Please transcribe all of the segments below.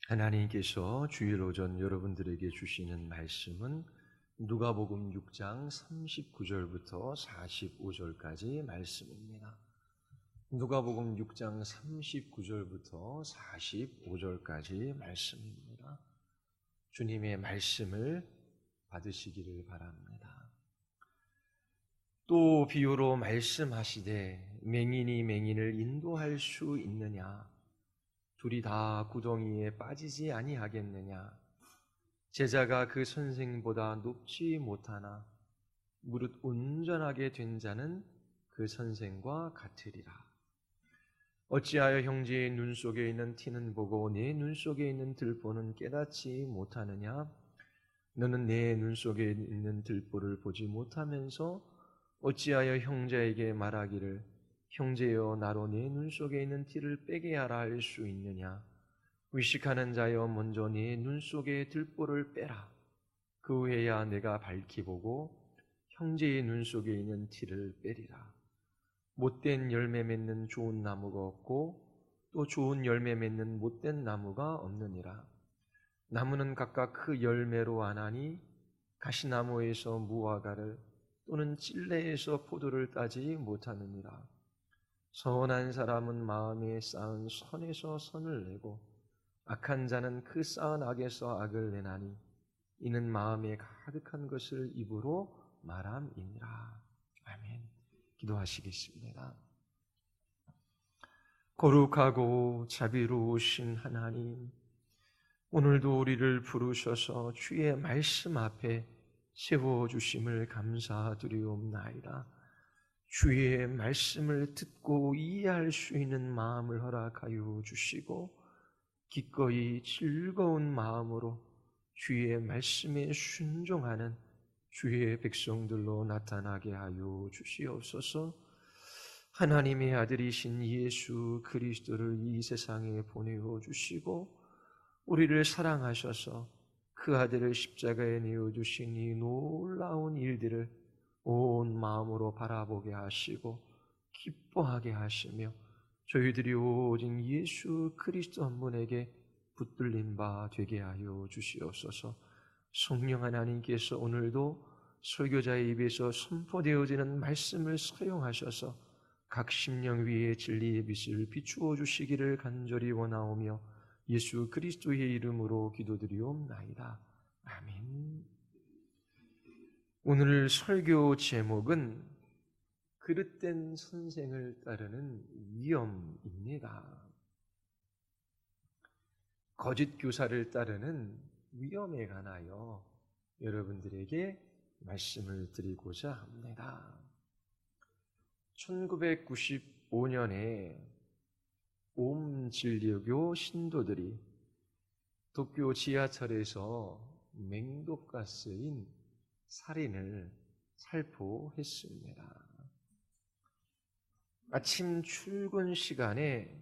하나님께서 주일 오전 여러분들에게 주시는 말씀은 누가복음 6장 39절부터 45절까지 말씀입니다. 누가복음 6장 39절부터 45절까지 말씀입니다. 주님의 말씀을 받으시기를 바랍니다. 또 비유로 말씀하시되 맹인이 맹인을 인도할 수 있느냐? 둘이 다 구덩이에 빠지지 아니하겠느냐? 제자가 그 선생보다 높지 못하나 무릇 온전하게 된 자는 그 선생과 같으리라. 어찌하여 형제의 눈 속에 있는 티는 보고 내 눈 속에 있는 들보는 깨닫지 못하느냐? 너는 내 눈 속에 있는 들보를 보지 못하면서 어찌하여 형제에게 말하기를 형제여 나로 네 눈 속에 있는 티를 빼게 하라 할 수 있느냐? 의식하는 자여 먼저 네 눈 속에 들보를 빼라. 그 후에야 내가 밝히 보고 형제의 눈 속에 있는 티를 빼리라. 못된 열매 맺는 좋은 나무가 없고 또 좋은 열매 맺는 못된 나무가 없느니라. 나무는 각각 그 열매로 아나니 가시나무에서 무화과를 또는 찔레에서 포도를 따지 못하느니라. 선한 사람은 마음에 쌓은 선에서 선을 내고 악한 자는 그 쌓은 악에서 악을 내나니 이는 마음에 가득한 것을 입으로 말함이니라. 아멘. 기도하시겠습니다. 거룩하고 자비로우신 하나님, 오늘도 우리를 부르셔서 주의 말씀 앞에 세워주심을 감사드리옵나이다. 주의 말씀을 듣고 이해할 수 있는 마음을 허락하여 주시고 기꺼이 즐거운 마음으로 주의 말씀에 순종하는 주의 백성들로 나타나게 하여 주시옵소서. 하나님의 아들이신 예수 그리스도를 이 세상에 보내어 주시고 우리를 사랑하셔서 그 아들을 십자가에 내어주신 이 놀라운 일들을 온 마음으로 바라보게 하시고 기뻐하게 하시며 저희들이 오직 예수 그리스도 한 분에게 붙들린 바 되게 하여 주시옵소서. 성령 하나님께서 오늘도 설교자의 입에서 선포되어지는 말씀을 사용하셔서 각 심령 위에 진리의 빛을 비추어 주시기를 간절히 원하오며 예수 그리스도의 이름으로 기도드리옵나이다. 아멘. 오늘 설교 제목은 그릇된 선생을 따르는 위험입니다. 거짓 교사를 따르는 위험에 관하여 여러분들에게 말씀을 드리고자 합니다. 1995년에 오음진리교 신도들이 도쿄 지하철에서 맹독가스인 살인을 살포했습니다. 아침 출근 시간에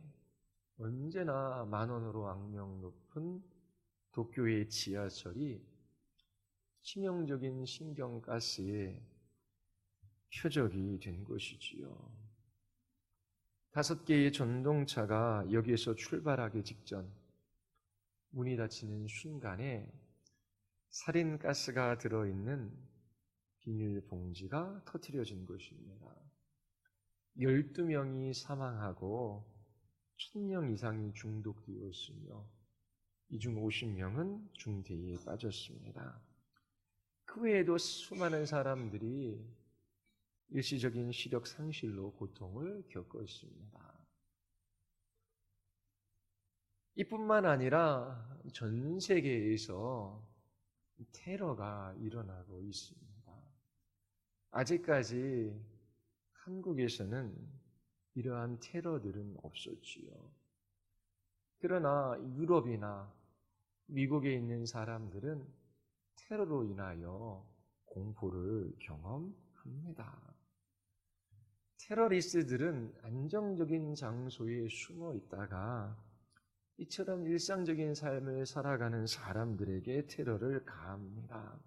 언제나 만원으로 악명 높은 도쿄의 지하철이 치명적인 신경가스의 표적이 된 것이지요. 5개의 전동차가 여기에서 출발하기 직전 문이 닫히는 순간에 살인가스가 들어있는 비닐봉지가 터뜨려진 것입니다. 12명이 사망하고 1000명 이상이 중독되었으며 이 중 50명은 중대에 빠졌습니다. 그 외에도 수많은 사람들이 일시적인 시력 상실로 고통을 겪었습니다. 이뿐만 아니라 전 세계에서 테러가 일어나고 있습니다. 아직까지 한국에서는 이러한 테러들은 없었지요. 그러나 유럽이나 미국에 있는 사람들은 테러로 인하여 공포를 경험합니다. 테러리스트들은 안정적인 장소에 숨어 있다가 이처럼 일상적인 삶을 살아가는 사람들에게 테러를 가합니다.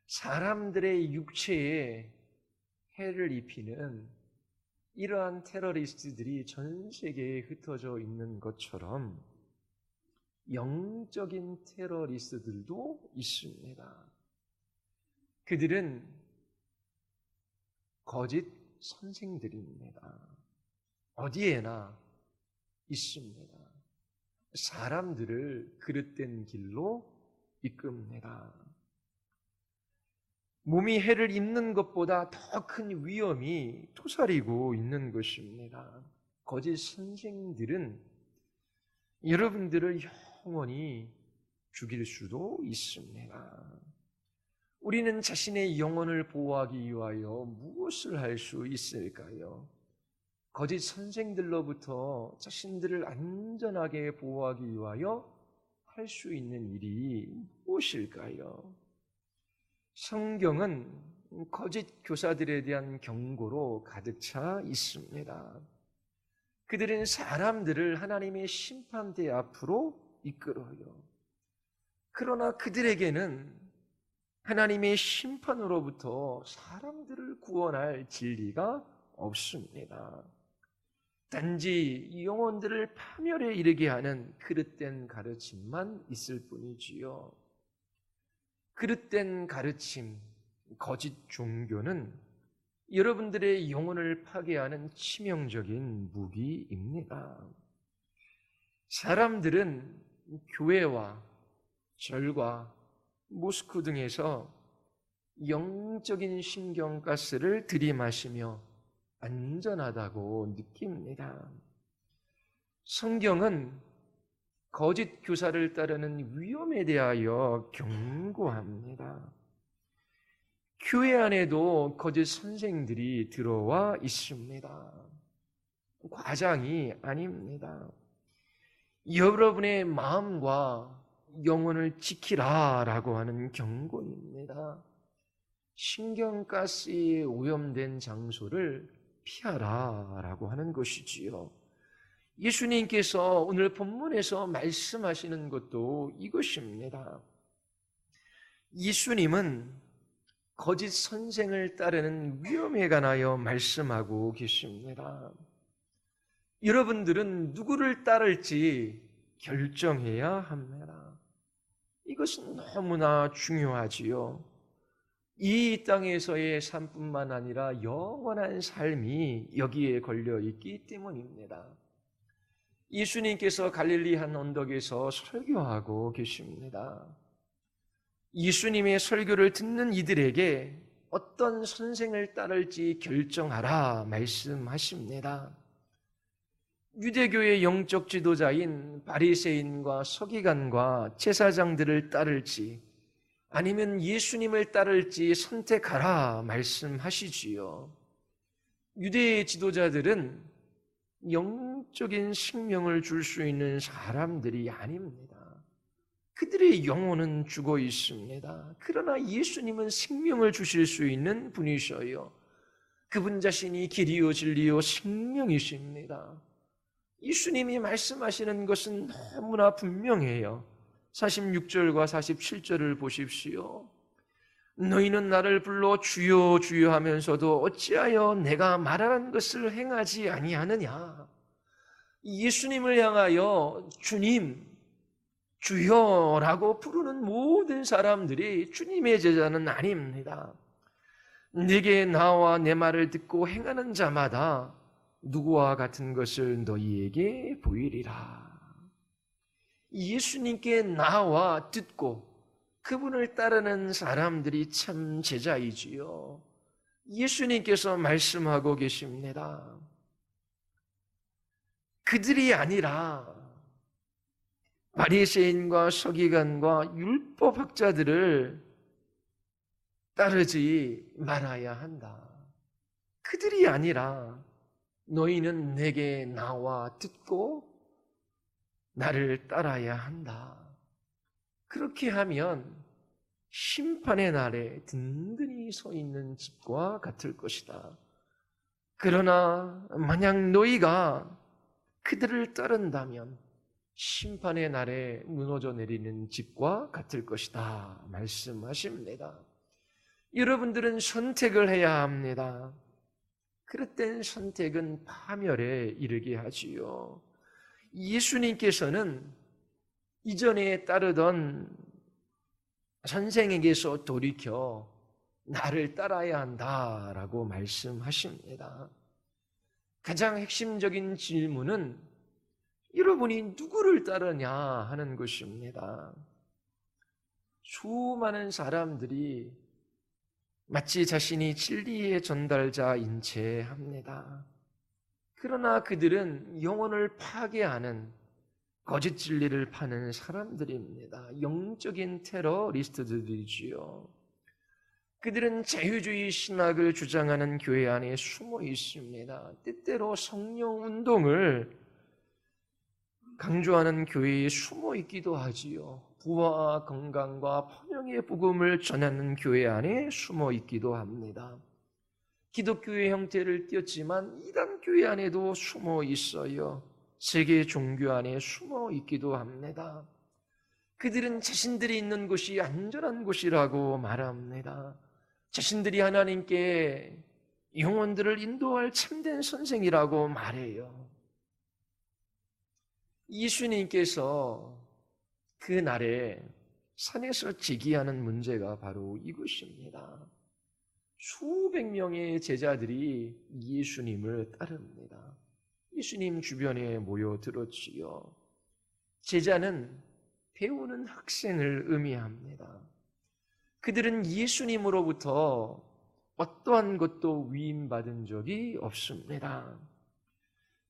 사람들의 육체에 해를 입히는 이러한 테러리스트들이 전 세계에 흩어져 있는 것처럼 영적인 테러리스트들도 있습니다. 그들은 거짓 선생들입니다. 어디에나 있습니다. 사람들을 그릇된 길로 이끕니다. 몸이 해를 입는 것보다 더 큰 위험이 도사리고 있는 것입니다. 거짓 선생들은 여러분들을 영원히 죽일 수도 있습니다. 우리는 자신의 영혼을 보호하기 위하여 무엇을 할 수 있을까요? 거짓 선생들로부터 자신들을 안전하게 보호하기 위하여 할 수 있는 일이 무엇일까요? 성경은 거짓 교사들에 대한 경고로 가득 차 있습니다. 그들은 사람들을 하나님의 심판대 앞으로 이끌어요. 그러나 그들에게는 하나님의 심판으로부터 사람들을 구원할 진리가 없습니다. 단지 영혼들을 파멸에 이르게 하는 그릇된 가르침만 있을 뿐이지요. 그릇된 가르침, 거짓 종교는 여러분들의 영혼을 파괴하는 치명적인 무기입니다. 사람들은 교회와 절과 모스크 등에서 영적인 신경가스를 들이마시며 안전하다고 느낍니다. 성경은 거짓 교사를 따르는 위험에 대하여 경고합니다. 교회 안에도 거짓 선생들이 들어와 있습니다. 과장이 아닙니다. 여러분의 마음과 영혼을 지키라라고 하는 경고입니다. 신경가스에 오염된 장소를 피하라라고 하는 것이지요. 예수님께서 오늘 본문에서 말씀하시는 것도 이것입니다. 예수님은 거짓 선생을 따르는 위험에 관하여 말씀하고 계십니다. 여러분들은 누구를 따를지 결정해야 합니다. 이것은 너무나 중요하지요. 이 땅에서의 삶뿐만 아니라 영원한 삶이 여기에 걸려 있기 때문입니다. 예수님께서 갈릴리 한 언덕에서 설교하고 계십니다. 예수님의 설교를 듣는 이들에게 어떤 선생을 따를지 결정하라 말씀하십니다. 유대교의 영적 지도자인 바리새인과 서기관과 제사장들을 따를지 아니면 예수님을 따를지 선택하라 말씀하시지요. 유대의 지도자들은 영적인 생명을 줄 수 있는 사람들이 아닙니다. 그들의 영혼은 죽어 있습니다. 그러나 예수님은 생명을 주실 수 있는 분이셔요. 그분 자신이 길이요 진리요 생명이십니다. 예수님이 말씀하시는 것은 너무나 분명해요. 46절과 47절을 보십시오. 너희는 나를 불러 주여 주여 하면서도 어찌하여 내가 말하는 것을 행하지 아니하느냐. 예수님을 향하여 주님, 주여라고 부르는 모든 사람들이 주님의 제자는 아닙니다. 내게 나와 내 말을 듣고 행하는 자마다 누구와 같은 것을 너희에게 보이리라. 예수님께 나와 듣고 그분을 따르는 사람들이 참 제자이지요. 예수님께서 말씀하고 계십니다. 그들이 아니라 바리새인과 서기관과 율법학자들을 따르지 말아야 한다. 그들이 아니라 너희는 내게 나와 듣고 나를 따라야 한다. 그렇게 하면 심판의 날에 든든히 서 있는 집과 같을 것이다. 그러나 만약 너희가 그들을 따른다면 심판의 날에 무너져 내리는 집과 같을 것이다 말씀하십니다. 여러분들은 선택을 해야 합니다. 그릇된 선택은 파멸에 이르게 하지요. 예수님께서는 이전에 따르던 선생에게서 돌이켜 나를 따라야 한다라고 말씀하십니다. 가장 핵심적인 질문은 여러분이 누구를 따르냐 하는 것입니다. 수많은 사람들이 마치 자신이 진리의 전달자인 채 합니다. 그러나 그들은 영혼을 파괴하는 거짓 진리를 파는 사람들입니다. 영적인 테러리스트들이지요. 그들은 자유주의 신학을 주장하는 교회 안에 숨어 있습니다. 때때로 성령 운동을 강조하는 교회에 숨어 있기도 하지요. 부와 건강과 번영의 복음을 전하는 교회 안에 숨어 있기도 합니다. 기독교의 형태를 띄었지만 이단 교회 안에도 숨어 있어요. 세계 종교 안에 숨어 있기도 합니다. 그들은 자신들이 있는 곳이 안전한 곳이라고 말합니다. 자신들이 하나님께 영혼들을 인도할 참된 선생이라고 말해요. 예수님께서 그 날에 산에서 제기하는 문제가 바로 이것입니다. 수백 명의 제자들이 예수님을 따릅니다. 예수님 주변에 모여들었지요. 제자는 배우는 학생을 의미합니다. 그들은 예수님으로부터 어떠한 것도 위임받은 적이 없습니다.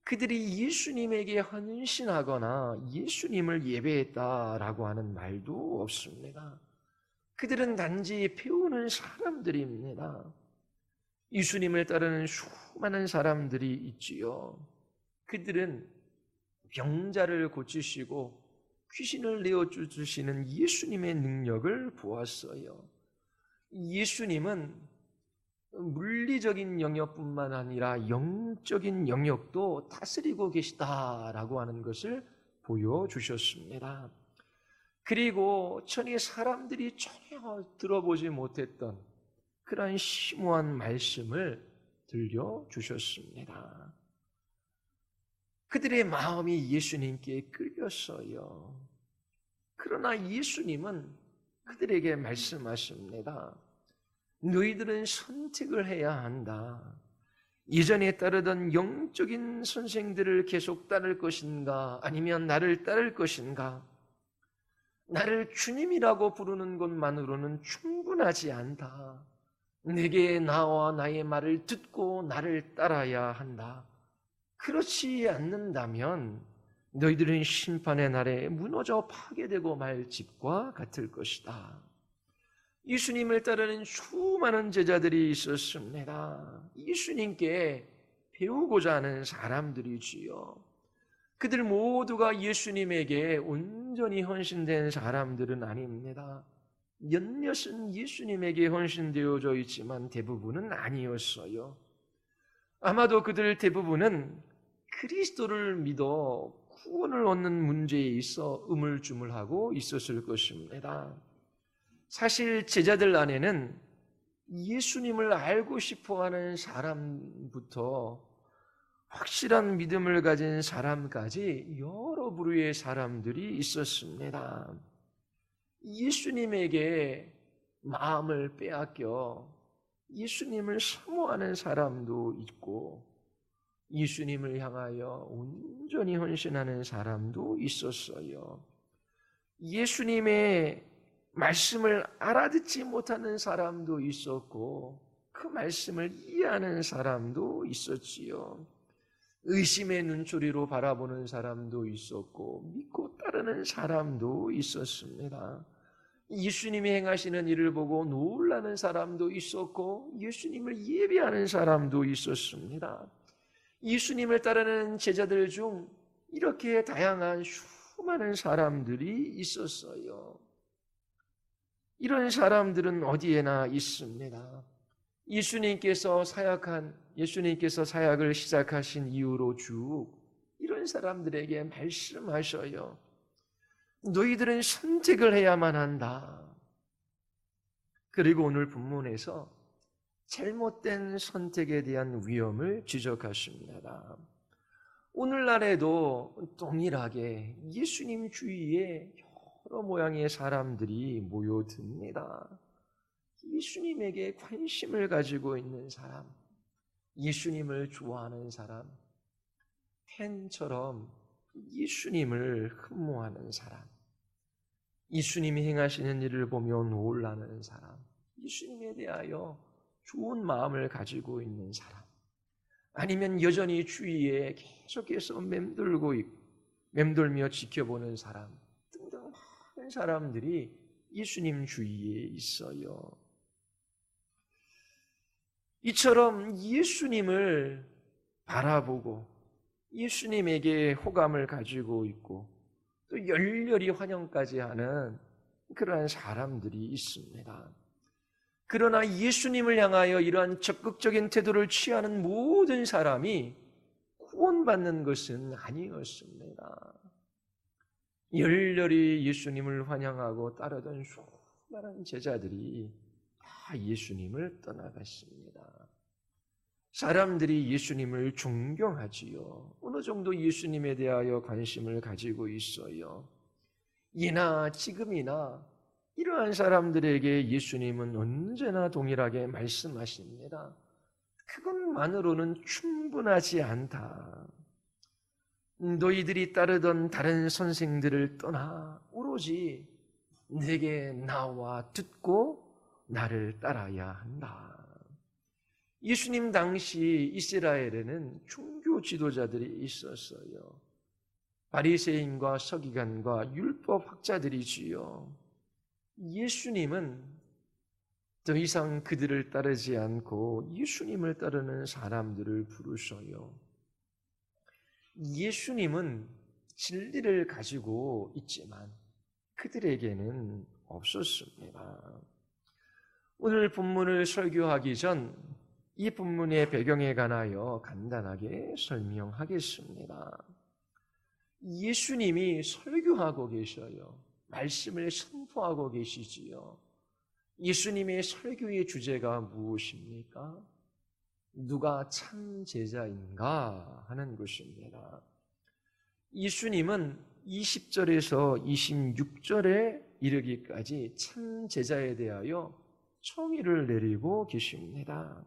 그들이 예수님에게 헌신하거나 예수님을 예배했다라고 하는 말도 없습니다. 그들은 단지 배우는 사람들입니다. 예수님을 따르는 수많은 사람들이 있지요. 그들은 병자를 고치시고 귀신을 내어주시는 예수님의 능력을 보았어요. 예수님은 물리적인 영역뿐만 아니라 영적인 영역도 다스리고 계시다라고 하는 것을 보여주셨습니다. 그리고 천의 사람들이 전혀 들어보지 못했던 그러한 심오한 말씀을 들려주셨습니다. 그들의 마음이 예수님께 끌렸어요. 그러나 예수님은 그들에게 말씀하십니다. 너희들은 선택을 해야 한다. 이전에 따르던 영적인 선생들을 계속 따를 것인가, 아니면 나를 따를 것인가? 나를 주님이라고 부르는 것만으로는 충분하지 않다. 내게 나와 나의 말을 듣고 나를 따라야 한다. 그렇지 않는다면 너희들은 심판의 날에 무너져 파괴되고 말 집과 같을 것이다. 예수님을 따르는 수많은 제자들이 있었습니다. 예수님께 배우고자 하는 사람들이지요. 그들 모두가 예수님에게 온전히 헌신된 사람들은 아닙니다. 몇몇은 예수님에게 헌신되어져 있지만 대부분은 아니었어요. 아마도 그들 대부분은 그리스도를 믿어 구원을 얻는 문제에 있어 우물쭈물하고 있었을 것입니다. 사실 제자들 안에는 예수님을 알고 싶어하는 사람부터 확실한 믿음을 가진 사람까지 여러 부류의 사람들이 있었습니다. 예수님에게 마음을 빼앗겨 예수님을 사모하는 사람도 있고 예수님을 향하여 온전히 헌신하는 사람도 있었어요. 예수님의 말씀을 알아듣지 못하는 사람도 있었고 그 말씀을 이해하는 사람도 있었지요. 의심의 눈초리로 바라보는 사람도 있었고 믿고 따르는 사람도 있었습니다. 예수님이 행하시는 일을 보고 놀라는 사람도 있었고 예수님을 예배하는 사람도 있었습니다. 예수님을 따르는 제자들 중 이렇게 다양한 수많은 사람들이 있었어요. 이런 사람들은 어디에나 있습니다. 예수님께서 사역을 시작하신 이후로 쭉 이런 사람들에게 말씀하셔요. 너희들은 선택을 해야만 한다. 그리고 오늘 본문에서 잘못된 선택에 대한 위험을 지적하십니다. 오늘날에도 동일하게 예수님 주위에 여러 모양의 사람들이 모여듭니다. 예수님에게 관심을 가지고 있는 사람, 예수님을 좋아하는 사람, 팬처럼 예수님을 흠모하는 사람, 예수님이 행하시는 일을 보며 놀라는 사람, 예수님에 대하여 좋은 마음을 가지고 있는 사람, 아니면 여전히 주위에 계속해서 맴돌며 지켜보는 사람 등등 많은 사람들이 예수님 주위에 있어요. 이처럼 예수님을 바라보고 예수님에게 호감을 가지고 있고 또 열렬히 환영까지 하는 그러한 사람들이 있습니다. 그러나 예수님을 향하여 이러한 적극적인 태도를 취하는 모든 사람이 구원받는 것은 아니었습니다. 열렬히 예수님을 환영하고 따르던 수많은 제자들이 다 예수님을 떠나갔습니다. 사람들이 예수님을 존경하지요. 어느 정도 예수님에 대하여 관심을 가지고 있어요. 예나 지금이나 이러한 사람들에게 예수님은 언제나 동일하게 말씀하십니다. 그것만으로는 충분하지 않다. 너희들이 따르던 다른 선생들을 떠나 오로지 내게 나와 듣고 나를 따라야 한다. 예수님 당시 이스라엘에는 종교 지도자들이 있었어요. 바리새인과 서기관과 율법 학자들이지요. 예수님은 더 이상 그들을 따르지 않고 예수님을 따르는 사람들을 부르셔요. 예수님은 진리를 가지고 있지만 그들에게는 없었습니다. 오늘 본문을 설교하기 전 이 본문의 배경에 관하여 간단하게 설명하겠습니다. 예수님이 설교하고 계셔요. 말씀을 선포하고 계시지요. 예수님의 설교의 주제가 무엇입니까? 누가 참 제자인가 하는 것입니다. 예수님은 20절에서 26절에 이르기까지 참 제자에 대하여 청의를 내리고 계십니다.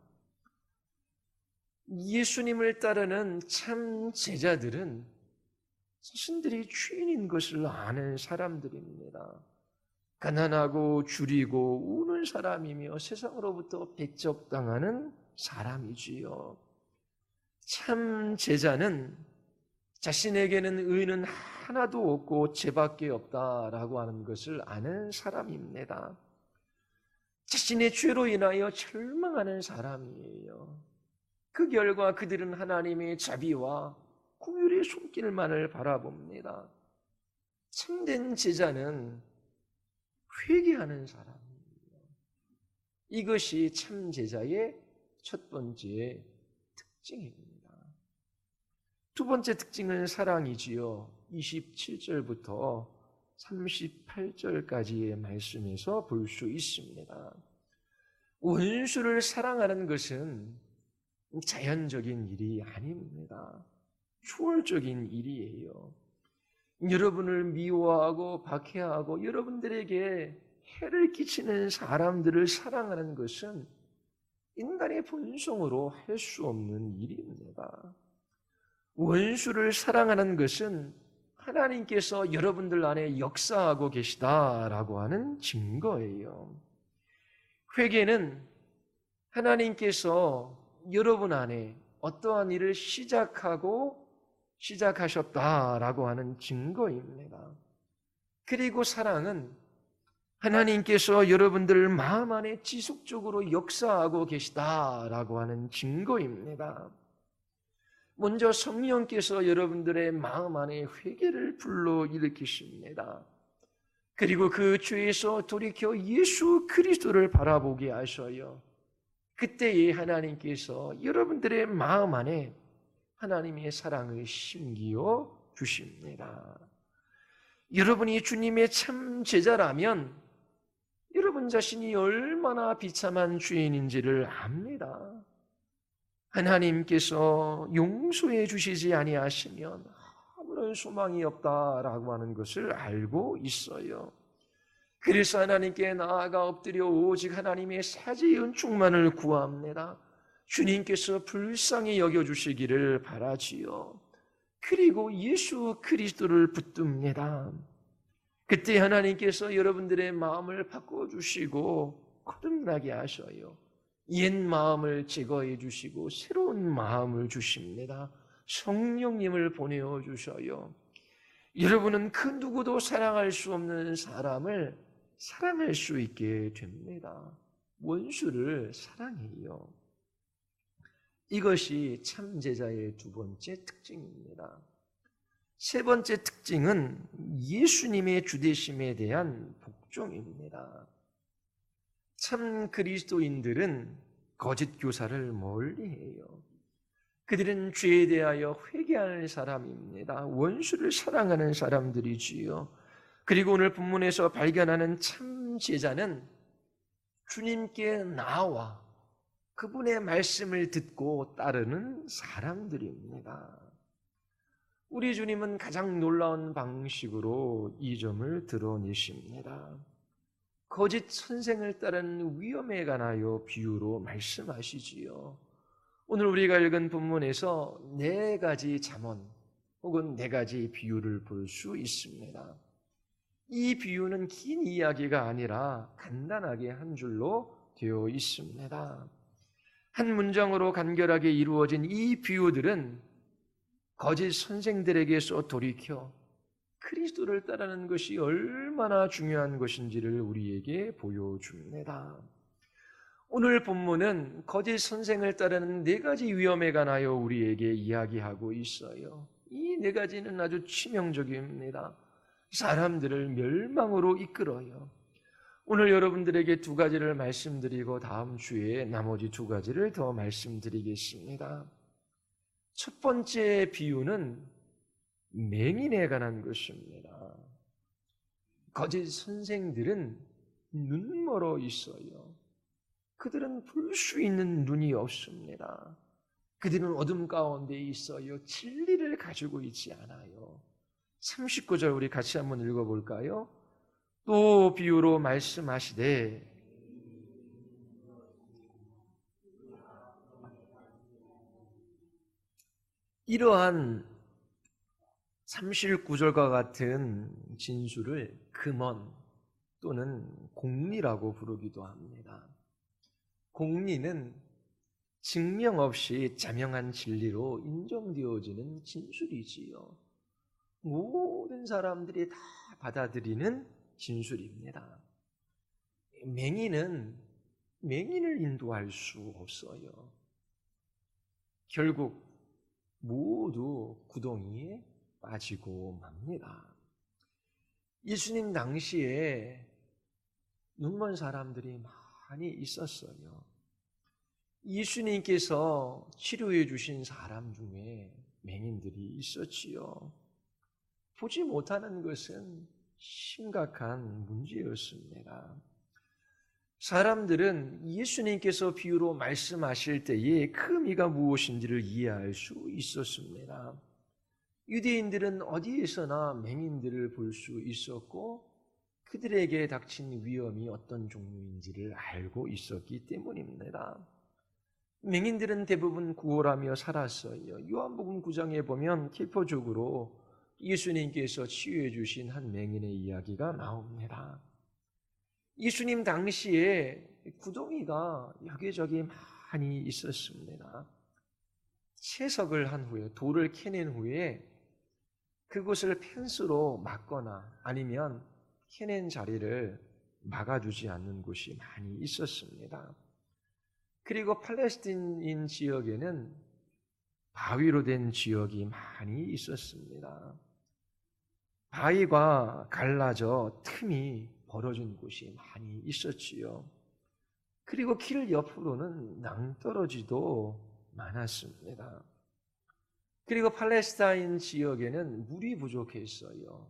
예수님을 따르는 참 제자들은 자신들이 주인인 것을 아는 사람들입니다. 가난하고 줄이고 우는 사람이며 세상으로부터 배척당하는 사람이지요. 참 제자는 자신에게는 의는 하나도 없고 죄밖에 없다라고 하는 것을 아는 사람입니다. 자신의 죄로 인하여 절망하는 사람이에요. 그 결과 그들은 하나님의 자비와 긍휼의 손길만을 바라봅니다. 참된 제자는 회개하는 사람입니다. 이것이 참 제자의 첫 번째 특징입니다. 두 번째 특징은 사랑이지요. 27절부터 38절까지의 말씀에서 볼 수 있습니다. 원수를 사랑하는 것은 자연적인 일이 아닙니다. 초월적인 일이에요. 여러분을 미워하고 박해하고 여러분들에게 해를 끼치는 사람들을 사랑하는 것은 인간의 본성으로 할 수 없는 일입니다. 원수를 사랑하는 것은 하나님께서 여러분들 안에 역사하고 계시다라고 하는 증거예요. 회개는 하나님께서 여러분 안에 어떠한 일을 시작하셨다라고 하는 증거입니다. 그리고 사랑은 하나님께서 여러분들 마음 안에 지속적으로 역사하고 계시다라고 하는 증거입니다. 먼저 성령께서 여러분들의 마음 안에 회개를 불러일으키십니다. 그리고 그 죄에서 돌이켜 예수 그리스도를 바라보게 하셔요. 그때에 하나님께서 여러분들의 마음 안에 하나님의 사랑을 심기어 주십니다. 여러분이 주님의 참 제자라면 여러분 자신이 얼마나 비참한 죄인인지를 압니다. 하나님께서 용서해 주시지 아니하시면 아무런 소망이 없다라고 하는 것을 알고 있어요. 그래서 하나님께 나아가 엎드려 오직 하나님의 사제의 은총만을 구합니다. 주님께서 불쌍히 여겨주시기를 바라지요. 그리고 예수 그리스도를 붙듭니다. 그때 하나님께서 여러분들의 마음을 바꿔주시고 거듭나게 하셔요. 옛 마음을 제거해 주시고 새로운 마음을 주십니다. 성령님을 보내어 주셔요. 여러분은 그 누구도 사랑할 수 없는 사람을 사랑할 수 있게 됩니다. 원수를 사랑해요. 이것이 참 제자의 두 번째 특징입니다. 세 번째 특징은 예수님의 주되심에 대한 복종입니다. 참 그리스도인들은 거짓 교사를 멀리해요. 그들은 죄에 대하여 회개하는 사람입니다. 원수를 사랑하는 사람들이지요. 그리고 오늘 본문에서 발견하는 참 제자는 주님께 나와 그분의 말씀을 듣고 따르는 사람들입니다. 우리 주님은 가장 놀라운 방식으로 이 점을 드러내십니다. 거짓 선생을 따르는 위험에 관하여 비유로 말씀하시지요. 오늘 우리가 읽은 본문에서 네 가지 잠언 혹은 네 가지 비유를 볼 수 있습니다. 이 비유는 긴 이야기가 아니라 간단하게 한 줄로 되어 있습니다. 한 문장으로 간결하게 이루어진 이 비유들은 거짓 선생들에게서 돌이켜 그리스도를 따르는 것이 얼마나 중요한 것인지를 우리에게 보여줍니다. 오늘 본문은 거짓 선생을 따르는 네 가지 위험에 관하여 우리에게 이야기하고 있어요. 이 네 가지는 아주 치명적입니다. 사람들을 멸망으로 이끌어요. 오늘 여러분들에게 두 가지를 말씀드리고 다음 주에 나머지 두 가지를 더 말씀드리겠습니다. 첫 번째 비유는 맹인에 관한 것입니다. 거짓 선생들은 눈멀어 있어요. 그들은 볼 수 있는 눈이 없습니다. 그들은 어둠 가운데 있어요. 진리를 가지고 있지 않아요. 39절 우리 같이 한번 읽어볼까요? 또 비유로 말씀하시되 이러한 39절과 같은 진술을 금언 또는 공리라고 부르기도 합니다. 공리는 증명 없이 자명한 진리로 인정되어지는 진술이지요. 모든 사람들이 다 받아들이는 진술입니다. 맹인은 맹인을 인도할 수 없어요. 결국 모두 구덩이에 빠지고 맙니다. 예수님 당시에 눈먼 사람들이 많이 있었어요. 예수님께서 치료해 주신 사람 중에 맹인들이 있었지요. 보지 못하는 것은 심각한 문제였습니다. 사람들은 예수님께서 비유로 말씀하실 때에 그 의미가 무엇인지를 이해할 수 있었습니다. 유대인들은 어디에서나 맹인들을 볼 수 있었고 그들에게 닥친 위험이 어떤 종류인지를 알고 있었기 때문입니다. 맹인들은 대부분 구걸하며 살았어요. 요한복음 9장에 보면 기표적으로 예수님께서 치유해 주신 한 맹인의 이야기가 나옵니다. 예수님 당시에 구덩이가 여기저기 많이 있었습니다. 채석을 한 후에 돌을 캐낸 후에 그곳을 펜스로 막거나 아니면 캐낸 자리를 막아주지 않는 곳이 많이 있었습니다. 그리고 팔레스틴인 지역에는 바위로 된 지역이 많이 있었습니다. 바위가 갈라져 틈이 벌어진 곳이 많이 있었지요. 그리고 길 옆으로는 낭떠러지도 많았습니다. 그리고 팔레스타인 지역에는 물이 부족했어요.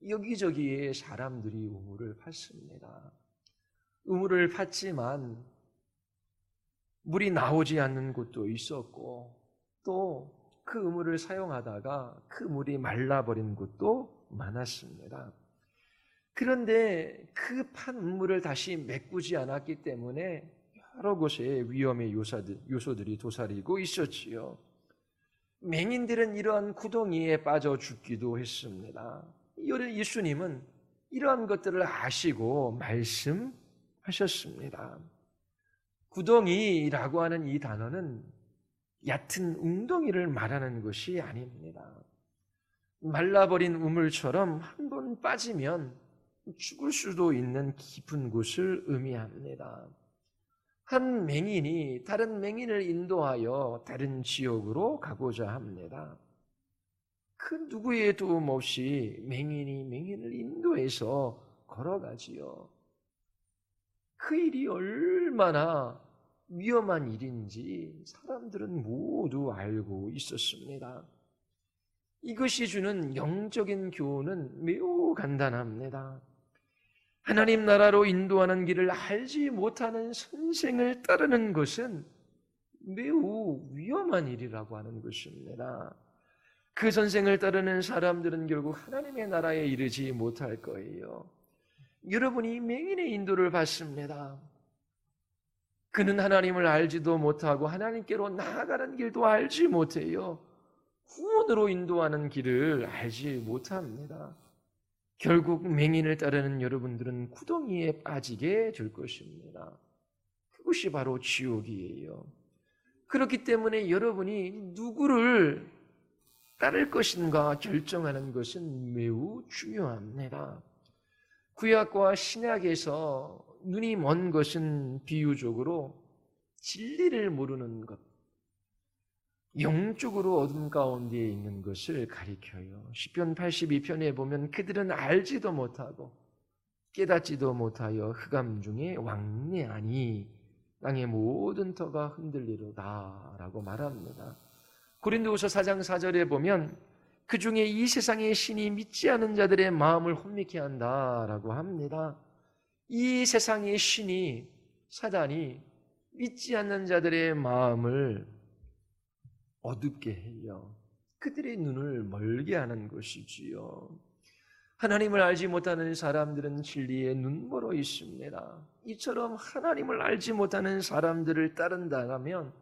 여기저기에 사람들이 우물을 팠습니다. 우물을 팠지만 물이 나오지 않는 곳도 있었고 또 그 우물을 사용하다가 그 물이 말라버린 곳도 많았습니다. 그런데 그 판문물을 다시 메꾸지 않았기 때문에 여러 곳에 위험의 요소들이 도사리고 있었지요. 맹인들은 이러한 구덩이에 빠져 죽기도 했습니다. 예수님은 이러한 것들을 아시고 말씀하셨습니다. 구덩이라고 하는 이 단어는 얕은 웅덩이를 말하는 것이 아닙니다. 말라버린 우물처럼 한 번 빠지면 죽을 수도 있는 깊은 곳을 의미합니다. 한 맹인이 다른 맹인을 인도하여 다른 지역으로 가고자 합니다. 그 누구의 도움 없이 맹인이 맹인을 인도해서 걸어가지요. 그 일이 얼마나 위험한 일인지 사람들은 모두 알고 있었습니다. 이것이 주는 영적인 교훈은 매우 간단합니다. 하나님 나라로 인도하는 길을 알지 못하는 선생을 따르는 것은 매우 위험한 일이라고 하는 것입니다. 그 선생을 따르는 사람들은 결국 하나님의 나라에 이르지 못할 거예요. 여러분이 맹인의 인도를 받습니다. 그는 하나님을 알지도 못하고 하나님께로 나아가는 길도 알지 못해요. 구원으로 인도하는 길을 알지 못합니다. 결국 맹인을 따르는 여러분들은 구덩이에 빠지게 될 것입니다. 그것이 바로 지옥이에요. 그렇기 때문에 여러분이 누구를 따를 것인가 결정하는 것은 매우 중요합니다. 구약과 신약에서 눈이 먼 것은 비유적으로 진리를 모르는 것, 영적으로 어둠 가운데 있는 것을 가리켜요. 시편 82편에 보면 그들은 알지도 못하고 깨닫지도 못하여 흑암 중에 왕래하니 땅의 모든 터가 흔들리로다 라고 말합니다. 고린도후서 4장 4절에 보면 그 중에 이 세상의 신이 믿지 않은 자들의 마음을 혼미케 한다라고 합니다. 이 세상의 신이, 사단이 믿지 않는 자들의 마음을 어둡게 해요. 그들의 눈을 멀게 하는 것이지요. 하나님을 알지 못하는 사람들은 진리에 눈멀어 있습니다. 이처럼 하나님을 알지 못하는 사람들을 따른다면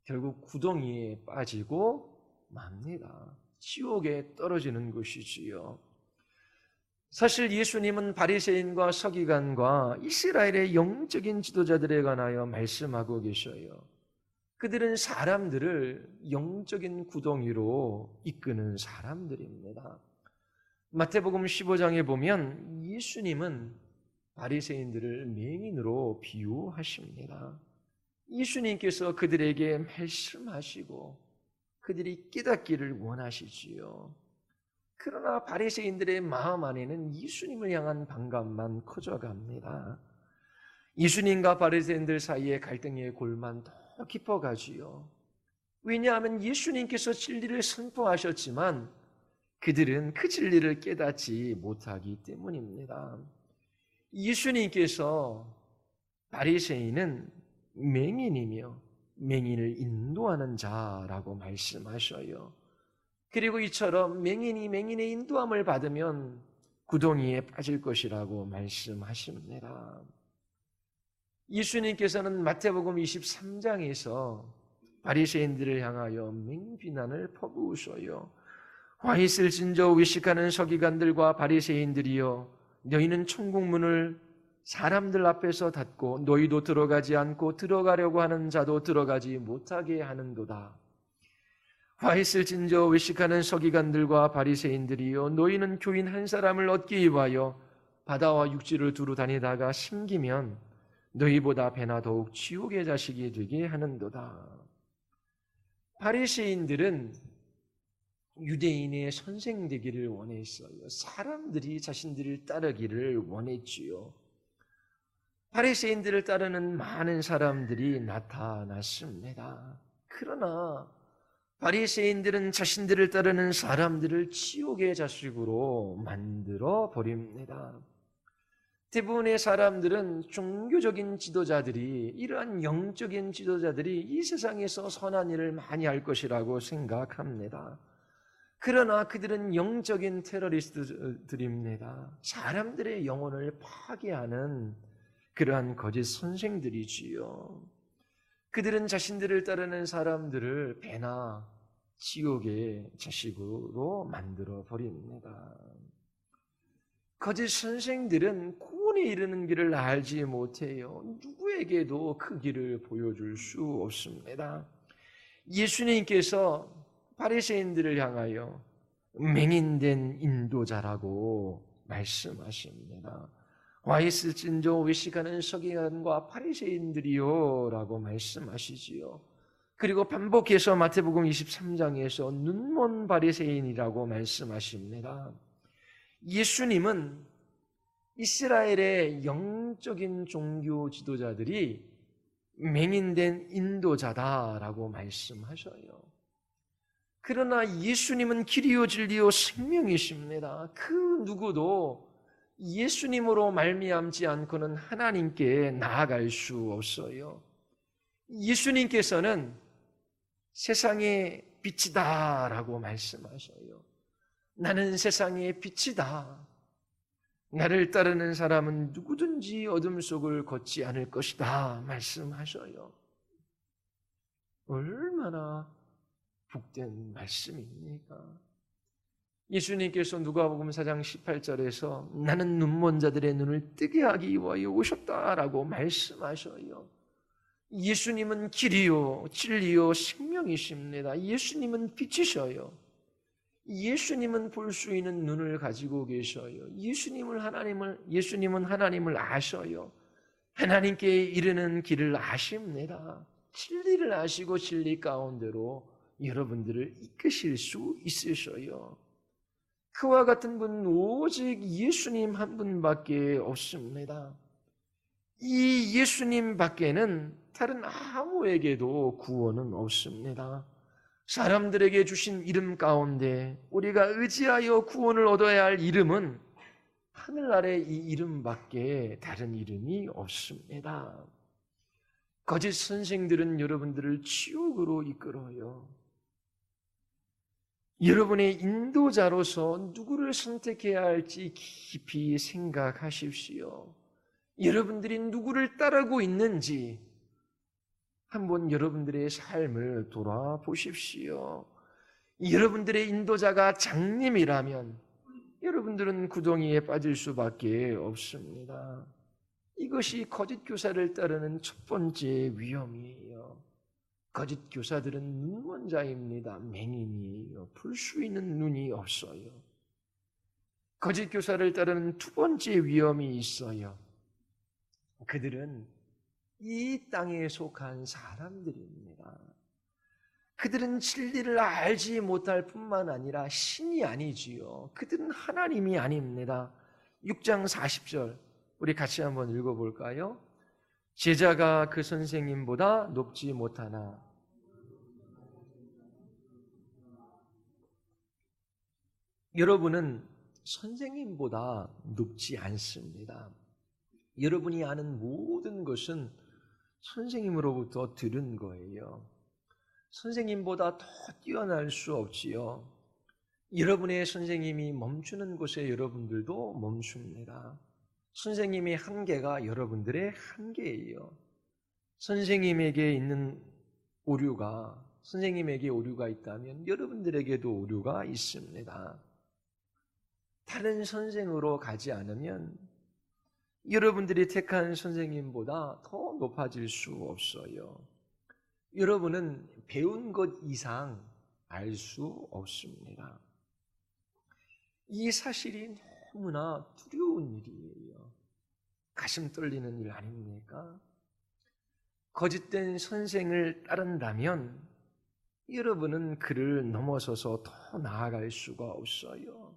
결국 구덩이에 빠지고 맙니다. 지옥에 떨어지는 것이지요. 사실 예수님은 바리새인과 서기관과 이스라엘의 영적인 지도자들에 관하여 말씀하고 계셔요. 그들은 사람들을 영적인 구덩이로 이끄는 사람들입니다. 마태복음 15장에 보면 예수님은 바리새인들을 맹인으로 비유하십니다. 예수님께서 그들에게 말씀하시고 그들이 깨닫기를 원하시지요. 그러나 바리새인들의 마음 안에는 예수님을 향한 반감만 커져갑니다. 예수님과 바리새인들 사이의 갈등의 골만 더 깊어가지요. 왜냐하면 예수님께서 진리를 선포하셨지만 그들은 그 진리를 깨닫지 못하기 때문입니다. 예수님께서 바리새인은 맹인이며 맹인을 인도하는 자라고 말씀하셔요. 그리고 이처럼 맹인이 맹인의 인도함을 받으면 구덩이에 빠질 것이라고 말씀하십니다. 예수님께서는 마태복음 23장에서 바리새인들을 향하여 맹비난을 퍼부으셔요. 화 있을진저 외식하는 서기관들과 바리새인들이여, 너희는 천국문을 사람들 앞에서 닫고 너희도 들어가지 않고 들어가려고 하는 자도 들어가지 못하게 하는도다. 화 있을진저 외식하는 서기관들과 바리새인들이여, 너희는 교인 한 사람을 얻기 위하여 바다와 육지를 두루 다니다가 심기면 너희보다 배나 더욱 지옥의 자식이 되게 하는도다. 바리새인들은 유대인의 선생 되기를 원했어요. 사람들이 자신들을 따르기를 원했지요. 바리새인들을 따르는 많은 사람들이 나타났습니다. 그러나 바리새인들은 자신들을 따르는 사람들을 지옥의 자식으로 만들어 버립니다. 대부분의 사람들은 종교적인 지도자들이, 이러한 영적인 지도자들이 이 세상에서 선한 일을 많이 할 것이라고 생각합니다. 그러나 그들은 영적인 테러리스트들입니다. 사람들의 영혼을 파괴하는 그러한 거짓 선생들이지요. 그들은 자신들을 따르는 사람들을 배나 지옥의 자식으로 만들어 버립니다. 거짓 선생들은 구원에 이르는 길을 알지 못해요. 누구에게도 그 길을 보여줄 수 없습니다. 예수님께서 바리새인들을 향하여 맹인된 인도자라고 말씀하십니다. 와 있을진저 외식하는 서기관과 바리새인들이요 라고 말씀하시지요. 그리고 반복해서 마태복음 23장에서 눈먼 바리새인이라고 말씀하십니다. 예수님은 이스라엘의 영적인 종교 지도자들이 맹인된 인도자다라고 말씀하셔요. 그러나 예수님은 길이요 진리요 생명이십니다. 그 누구도 예수님으로 말미암지 않고는 하나님께 나아갈 수 없어요. 예수님께서는 세상의 빛이다라고 말씀하셔요. 나는 세상의 빛이다. 나를 따르는 사람은 누구든지 어둠 속을 걷지 않을 것이다 말씀하셔요. 얼마나 복된 말씀입니까? 예수님께서 누가복음 4장 18절에서 나는 눈먼 자들의 눈을 뜨게 하기 위하여 오셨다라고 말씀하셔요. 예수님은 길이요 진리요 생명이십니다. 예수님은 빛이셔요. 예수님은 볼 수 있는 눈을 가지고 계셔요. 예수님은 하나님을 아셔요. 하나님께 이르는 길을 아십니다. 진리를 아시고 진리 가운데로 여러분들을 이끄실 수 있으셔요. 그와 같은 분 오직 예수님 한 분밖에 없습니다. 이 예수님 밖에는 다른 아무에게도 구원은 없습니다. 사람들에게 주신 이름 가운데 우리가 의지하여 구원을 얻어야 할 이름은 하늘 아래 이 이름밖에 다른 이름이 없습니다. 거짓 선생들은 여러분들을 지옥으로 이끌어요. 여러분의 인도자로서 누구를 선택해야 할지 깊이 생각하십시오. 여러분들이 누구를 따르고 있는지 한번 여러분들의 삶을 돌아보십시오. 여러분들의 인도자가 장님이라면 여러분들은 구덩이에 빠질 수밖에 없습니다. 이것이 거짓 교사를 따르는 첫 번째 위험이에요. 거짓 교사들은 눈먼 자입니다. 맹인이에요. 볼 수 있는 눈이 없어요. 거짓 교사를 따르는 두 번째 위험이 있어요. 그들은 이 땅에 속한 사람들입니다. 그들은 진리를 알지 못할 뿐만 아니라 신이 아니지요. 그들은 하나님이 아닙니다. 6장 40절 우리 같이 한번 읽어볼까요? 제자가 그 선생님보다 높지 못하나 여러분은 선생님보다 높지 않습니다. 여러분이 아는 모든 것은 선생님으로부터 들은 거예요. 선생님보다 더 뛰어날 수 없지요. 여러분의 선생님이 멈추는 곳에 여러분들도 멈춥니다. 선생님의 한계가 여러분들의 한계예요. 선생님에게 오류가 있다면 여러분들에게도 오류가 있습니다. 다른 선생으로 가지 않으면 여러분들이 택한 선생님보다 더 높아질 수 없어요. 여러분은 배운 것 이상 알 수 없습니다. 이 사실이 너무나 두려운 일이에요. 가슴 떨리는 일 아닙니까? 거짓된 선생을 따른다면 여러분은 그를 넘어서서 더 나아갈 수가 없어요.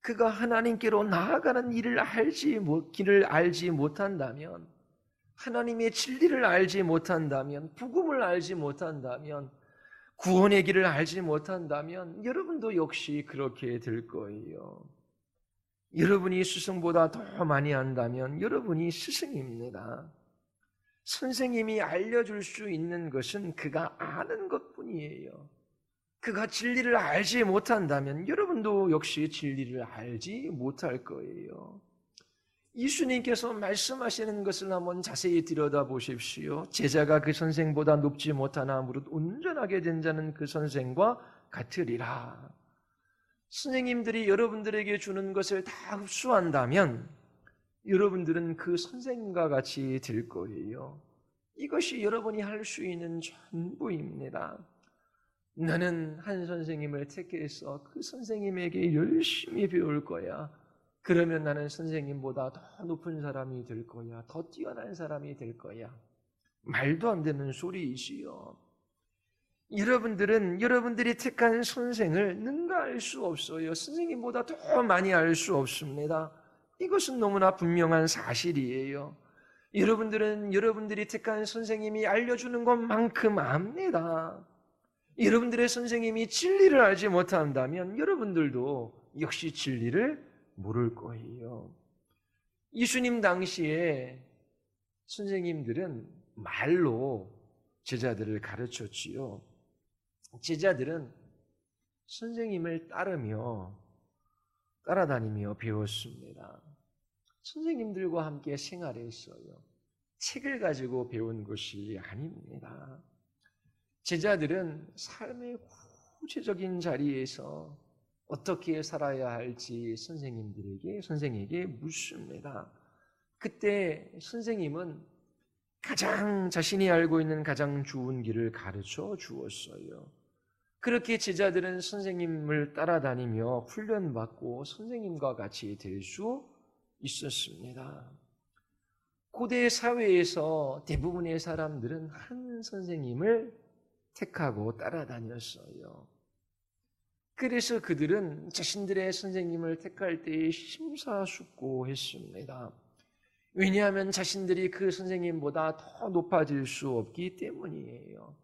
그가 하나님께로 나아가는 길을 알지 못한다면, 하나님의 진리를 알지 못한다면, 복음을 알지 못한다면, 구원의 길을 알지 못한다면 여러분도 역시 그렇게 될 거예요. 여러분이 스승보다 더 많이 안다면 여러분이 스승입니다. 선생님이 알려줄 수 있는 것은 그가 아는 것뿐이에요. 그가 진리를 알지 못한다면 여러분도 역시 진리를 알지 못할 거예요. 예수님께서 말씀하시는 것을 한번 자세히 들여다보십시오. 제자가 그 선생보다 높지 못하나 무릇 온전하게 된 자는 그 선생과 같으리라. 선생님들이 여러분들에게 주는 것을 다 흡수한다면 여러분들은 그 선생과 같이 될 거예요. 이것이 여러분이 할 수 있는 전부입니다. 나는 한 선생님을 택해서 그 선생님에게 열심히 배울 거야. 그러면 나는 선생님보다 더 높은 사람이 될 거야. 더 뛰어난 사람이 될 거야. 말도 안 되는 소리이시요. 여러분들은 여러분들이 택한 선생을 능가할 수 없어요. 선생님보다 더 많이 알 수 없습니다. 이것은 너무나 분명한 사실이에요. 여러분들은 여러분들이 택한 선생님이 알려주는 것만큼 압니다. 여러분들의 선생님이 진리를 알지 못한다면 여러분들도 역시 진리를 모를 거예요. 예수님 당시에 선생님들은 말로 제자들을 가르쳤지요. 제자들은 선생님을 따라다니며 배웠습니다. 선생님들과 함께 생활했어요. 책을 가지고 배운 것이 아닙니다. 제자들은 삶의 구체적인 자리에서 어떻게 살아야 할지 선생에게 묻습니다. 그때 선생님은 자신이 알고 있는 가장 좋은 길을 가르쳐 주었어요. 그렇게 제자들은 선생님을 따라다니며 훈련받고 선생님과 같이 될 수 있었습니다. 고대 사회에서 대부분의 사람들은 한 선생님을 택하고 따라다녔어요. 그래서 그들은 자신들의 선생님을 택할 때에 심사숙고했습니다. 왜냐하면 자신들이 그 선생님보다 더 높아질 수 없기 때문이에요.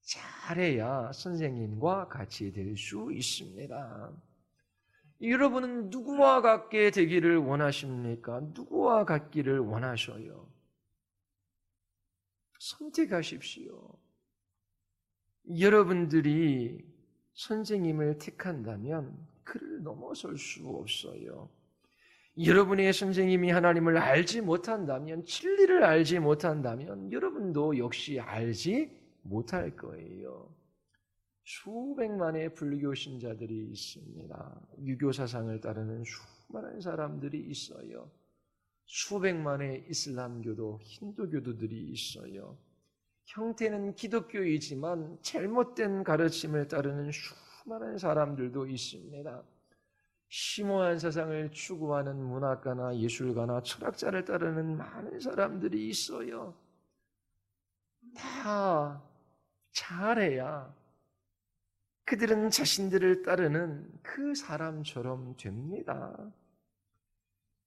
잘해야 선생님과 같이 될 수 있습니다. 여러분은 누구와 같게 되기를 원하십니까? 누구와 같기를 원하셔요? 선택하십시오. 여러분들이 선생님을 택한다면 그를 넘어설 수 없어요. 여러분의 선생님이 하나님을 알지 못한다면, 진리를 알지 못한다면 여러분도 역시 알지 못할 거예요. 수백만의 불교 신자들이 있습니다. 유교 사상을 따르는 수많은 사람들이 있어요. 수백만의 이슬람교도, 힌두교도들이 있어요. 형태는 기독교이지만 잘못된 가르침을 따르는 수많은 사람들도 있습니다. 심오한 사상을 추구하는 문학가나 예술가나 철학자를 따르는 많은 사람들이 있어요. 다 잘해야 그들은 자신들을 따르는 그 사람처럼 됩니다.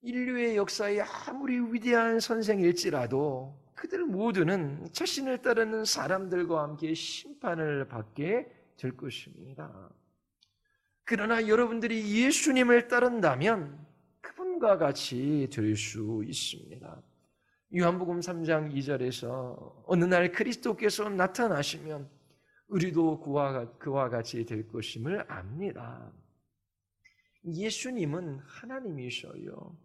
인류의 역사에 아무리 위대한 선생일지라도 그들 모두는 자신을 따르는 사람들과 함께 심판을 받게 될 것입니다. 그러나 여러분들이 예수님을 따른다면 그분과 같이 될 수 있습니다. 요한복음 3장 2절에서 어느 날 그리스도께서 나타나시면 우리도 그와 같이 될 것임을 압니다. 예수님은 하나님이셔요.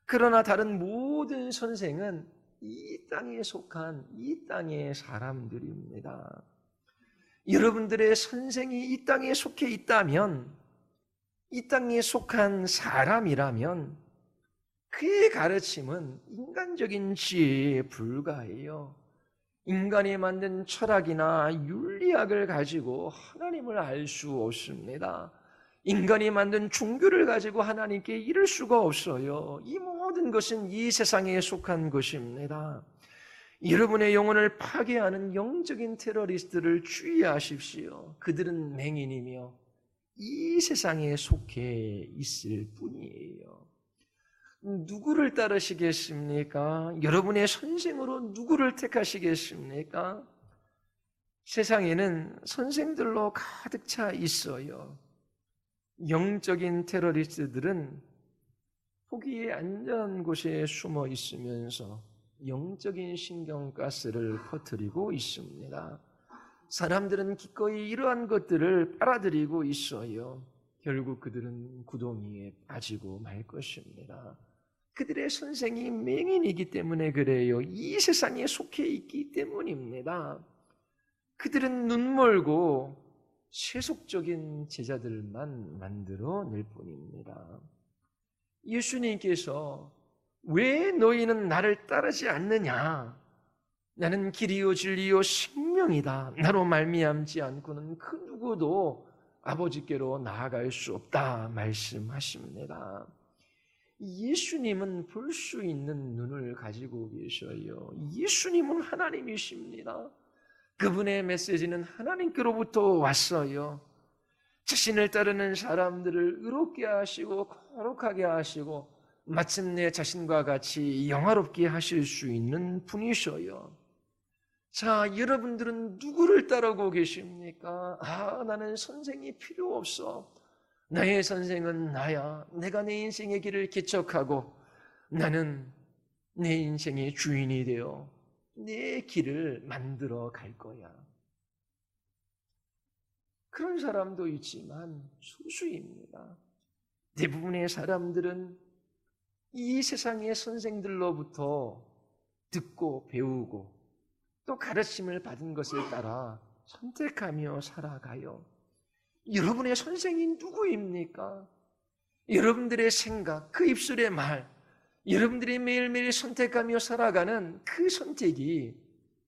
그러나 다른 모든 선생은 이 땅에 속한 이 땅의 사람들입니다. 여러분들의 선생이 이 땅에 속해 있다면, 이 땅에 속한 사람이라면 그의 가르침은 인간적인 지혜에 불과해요. 인간이 만든 철학이나 윤리학을 가지고 하나님을 알 수 없습니다. 인간이 만든 종교를 가지고 하나님께 이를 수가 없어요. 이 모든 것은 이 세상에 속한 것입니다. 여러분의 영혼을 파괴하는 영적인 테러리스트를 주의하십시오. 그들은 맹인이며 이 세상에 속해 있을 뿐이에요. 누구를 따르시겠습니까? 여러분의 선생으로 누구를 택하시겠습니까? 세상에는 선생들로 가득 차 있어요. 영적인 테러리스트들은 포기의 안전한 곳에 숨어 있으면서 영적인 신경가스를 퍼뜨리고 있습니다. 사람들은 기꺼이 이러한 것들을 빨아들이고 있어요. 결국 그들은 구덩이에 빠지고 말 것입니다. 그들의 선생이 맹인이기 때문에 그래요. 이 세상에 속해 있기 때문입니다. 그들은 눈멀고 세속적인 제자들만 만들어낼 뿐입니다. 예수님께서 왜 너희는 나를 따르지 않느냐? 나는 길이요 진리요 생명이다. 나로 말미암지 않고는 그 누구도 아버지께로 나아갈 수 없다 말씀하십니다. 예수님은 볼 수 있는 눈을 가지고 계셔요. 예수님은 하나님이십니다. 그분의 메시지는 하나님께로부터 왔어요. 자신을 따르는 사람들을 의롭게 하시고 거룩하게 하시고 마침내 자신과 같이 영화롭게 하실 수 있는 분이셔요. 자, 여러분들은 누구를 따르고 계십니까? 나는 선생이 필요 없어. 나의 선생은 나야. 내가 내 인생의 길을 개척하고 나는 내 인생의 주인이 되어 내 길을 만들어 갈 거야. 그런 사람도 있지만 소수입니다. 대부분의 사람들은 이 세상의 선생들로부터 듣고 배우고 또 가르침을 받은 것을 따라 선택하며 살아가요. 여러분의 선생이 누구입니까? 여러분들의 생각, 그 입술의 말, 여러분들이 매일매일 선택하며 살아가는 그 선택이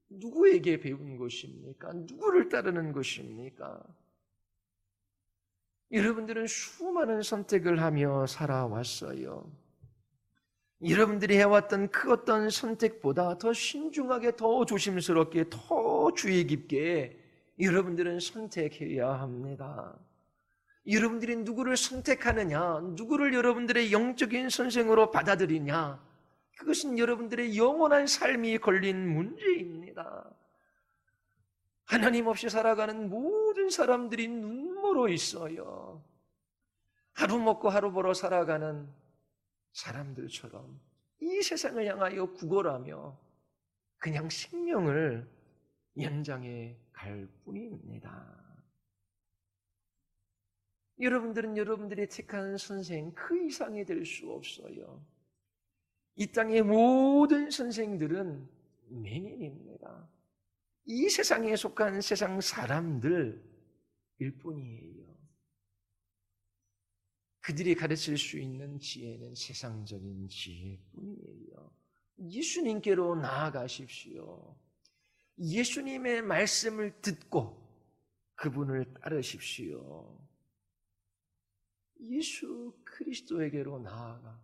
누구에게 배운 것입니까? 누구를 따르는 것입니까? 여러분들은 수많은 선택을 하며 살아왔어요. 여러분들이 해왔던 그 어떤 선택보다 더 신중하게, 더 조심스럽게, 더 주의 깊게 여러분들은 선택해야 합니다. 여러분들이 누구를 선택하느냐, 누구를 여러분들의 영적인 선생으로 받아들이냐, 그것은 여러분들의 영원한 삶이 걸린 문제입니다. 하나님 없이 살아가는 모든 사람들이 눈물로 있어요. 하루 먹고 하루 벌어 살아가는 사람들처럼 이 세상을 향하여 구걸하며 그냥 생명을 연장해 갈 뿐입니다. 여러분들은 여러분들이 택한 선생 그 이상이 될 수 없어요. 이 땅의 모든 선생들은 맹인입니다. 이 세상에 속한 세상 사람들일 뿐이에요. 그들이 가르칠 수 있는 지혜는 세상적인 지혜뿐이에요. 예수님께로 나아가십시오. 예수님의 말씀을 듣고 그분을 따르십시오. 예수 그리스도에게로 나아가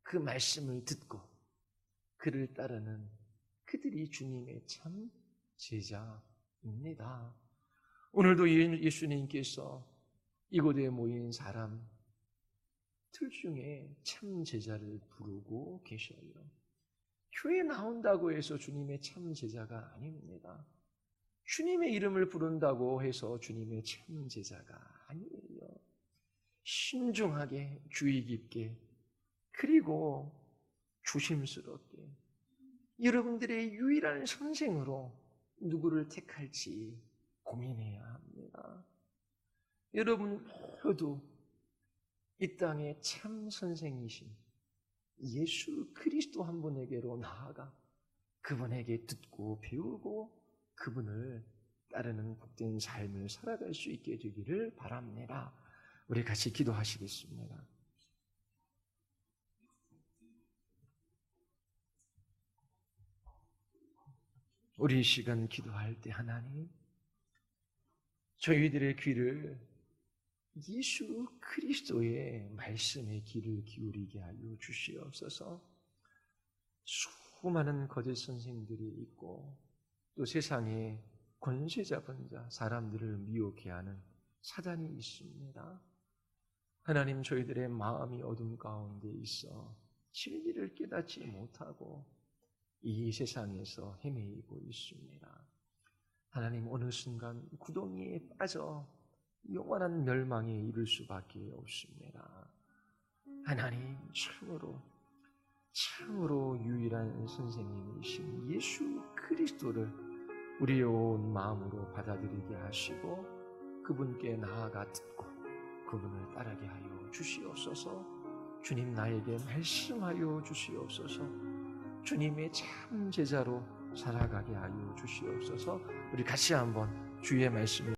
그 말씀을 듣고 그를 따르는 그들이 주님의 참 제자입니다. 오늘도 예수님께서 이곳에 모인 사람들 중에 참 제자를 부르고 계셔요. 교회에 나온다고 해서 주님의 참 제자가 아닙니다. 주님의 이름을 부른다고 해서 주님의 참 제자가 아니에요. 신중하게, 주의 깊게, 그리고 조심스럽게 여러분들의 유일한 선생으로 누구를 택할지 고민해야 합니다. 여러분 모두 이 땅의 참 선생이신 예수 그리스도 한 분에게로 나아가 그분에게 듣고 배우고 그분을 따르는 복된 삶을 살아갈 수 있게 되기를 바랍니다. 우리 같이 기도하시겠습니다. 우리 이 시간 기도할 때 하나님, 저희들의 귀를 예수 그리스도의 말씀에 귀를 기울이게 하여 주시옵소서. 수많은 거짓 선생들이 있고 또 세상에 권세 잡은 자, 사람들을 미혹해 하는 사단이 있습니다. 하나님, 저희들의 마음이 어둠 가운데 있어 진리를 깨닫지 못하고 이 세상에서 헤매이고 있습니다. 하나님, 어느 순간 구덩이에 빠져 영원한 멸망에 이를 수밖에 없습니다. 하나님, 참으로 유일한 선생님이신 예수 그리스도를 우리의 온 마음으로 받아들이게 하시고 그분께 나아가 듣고 그분을 따르게 하여 주시옵소서. 주님, 나에게 말씀하여 주시옵소서. 주님의 참 제자로 살아가게 하여 주시옵소서. 우리 같이 한번 주의 말씀